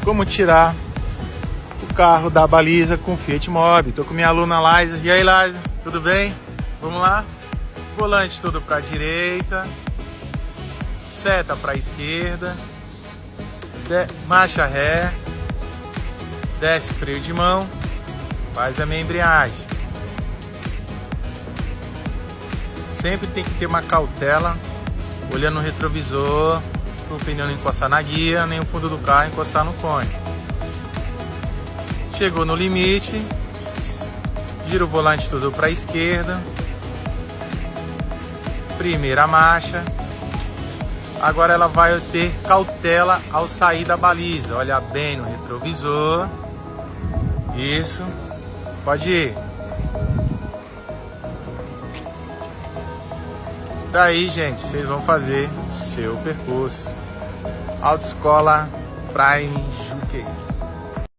como tirar o carro da baliza com Fiat Mobi. Tô com minha aluna Liza. E aí, Liza, tudo bem? Vamos lá? Volante todo para a direita, seta para a esquerda, marcha ré, desce freio de mão, faz a minha embreagem. Sempre tem que ter uma cautela, olhando no retrovisor, para o pneu não encostar na guia, nem o fundo do carro encostar no cone. Chegou no limite, gira o volante todo para a esquerda, primeira marcha. Agora ela vai ter cautela ao sair da baliza, olha bem no retrovisor. Isso, pode ir. Daí, gente, vocês vão fazer seu percurso. Autoescola Prime Juquei.